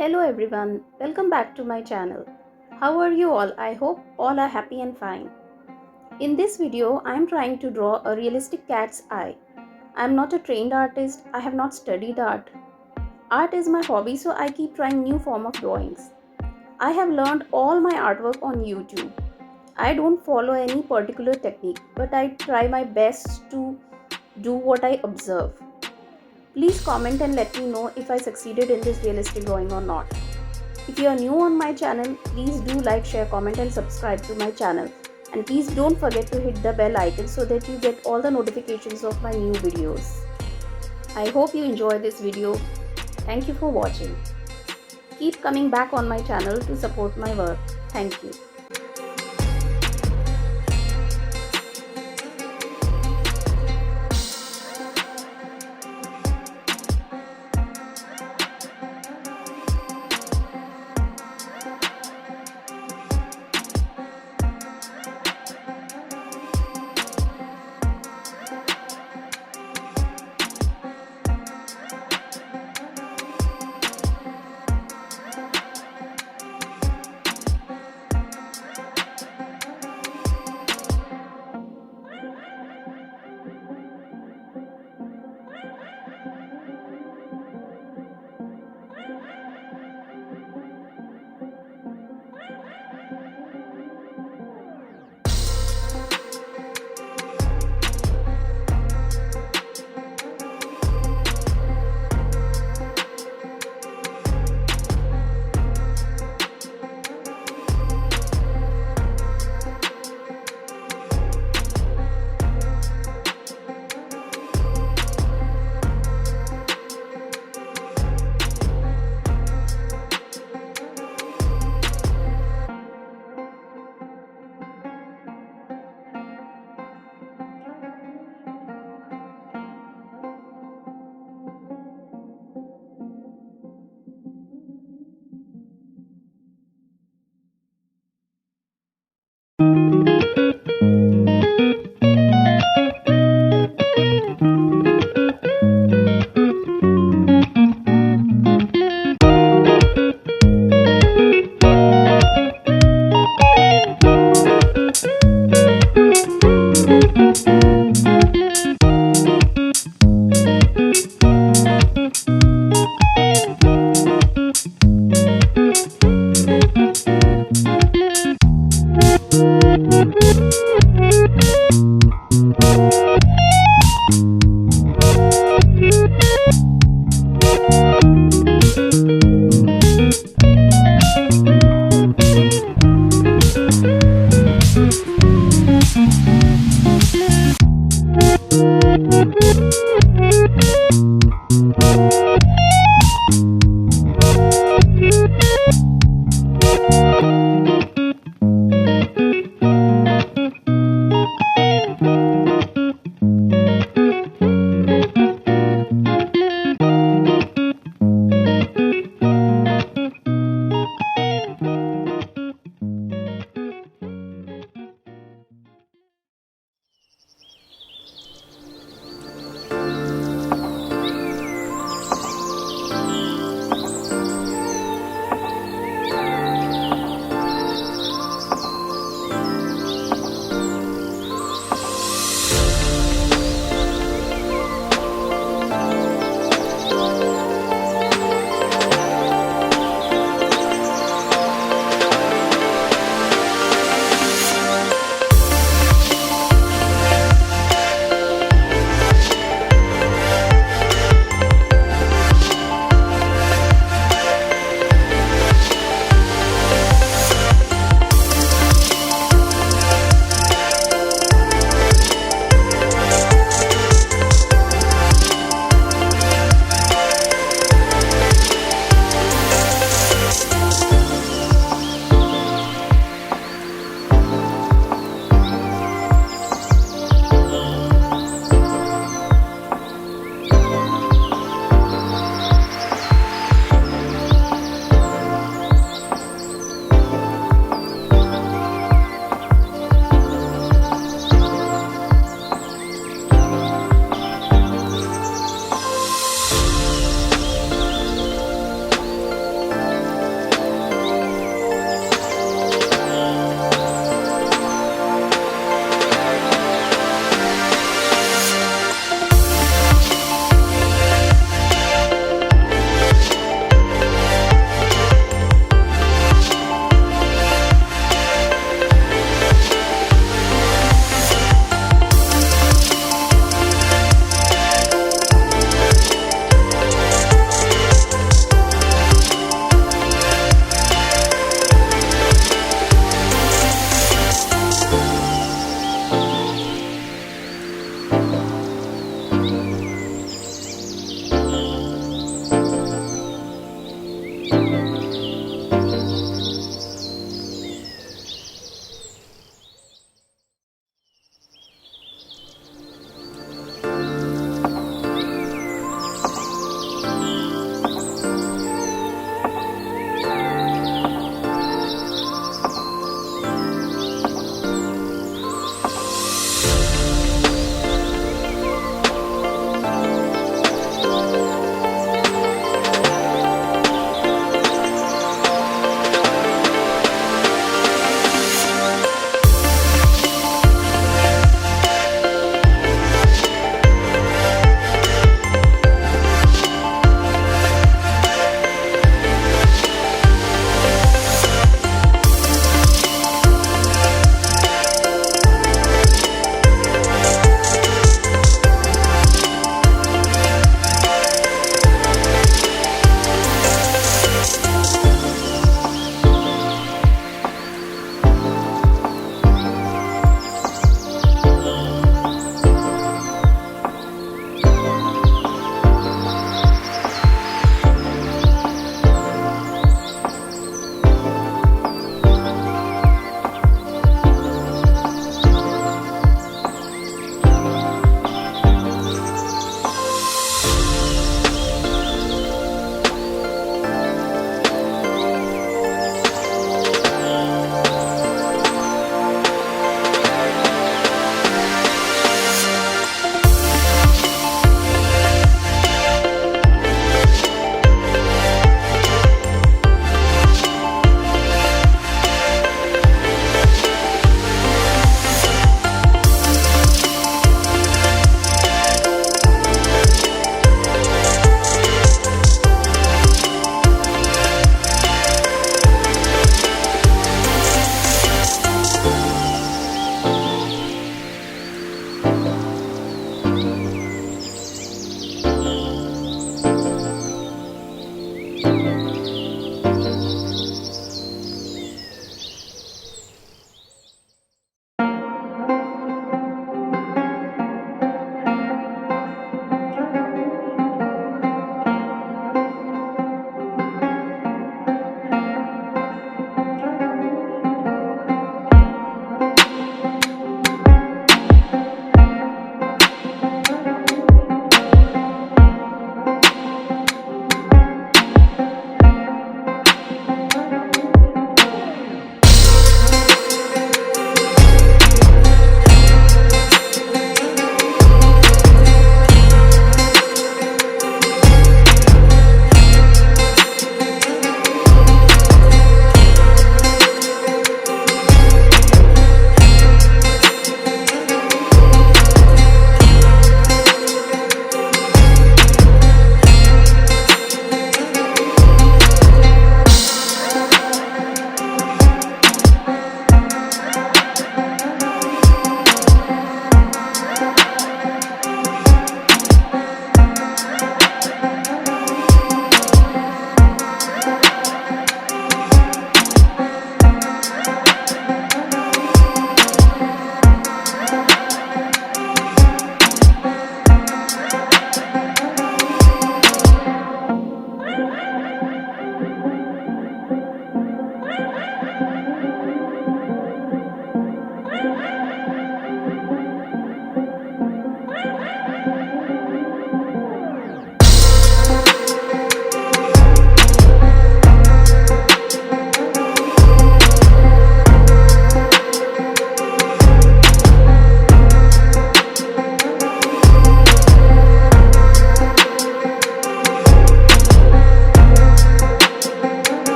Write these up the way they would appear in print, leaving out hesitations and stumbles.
Hello everyone, welcome back to my channel. How are you all? I hope all are happy and fine. In this video, I am trying to draw a realistic cat's eye. I am not a trained artist, I have not studied art. Art is my hobby, so I keep trying new form of drawings. I have learned all my artwork on YouTube. I don't follow any particular technique, but I try my best to do what I observe. Please comment and let me know if I succeeded in this realistic drawing or not. If you are new on my channel, please do like, share, comment and subscribe to my channel. And please don't forget to hit the bell icon so that you get all the notifications of my new videos. I hope you enjoy this video. Thank you for watching. Keep coming back on my channel to support my work. Thank you.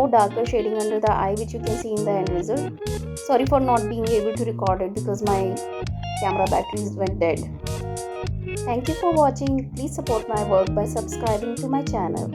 more darker shading under the eye, which you can see in the end result. Sorry for not being able to record it because my camera batteries went dead. Thank you for watching. Please support my work by subscribing to my channel.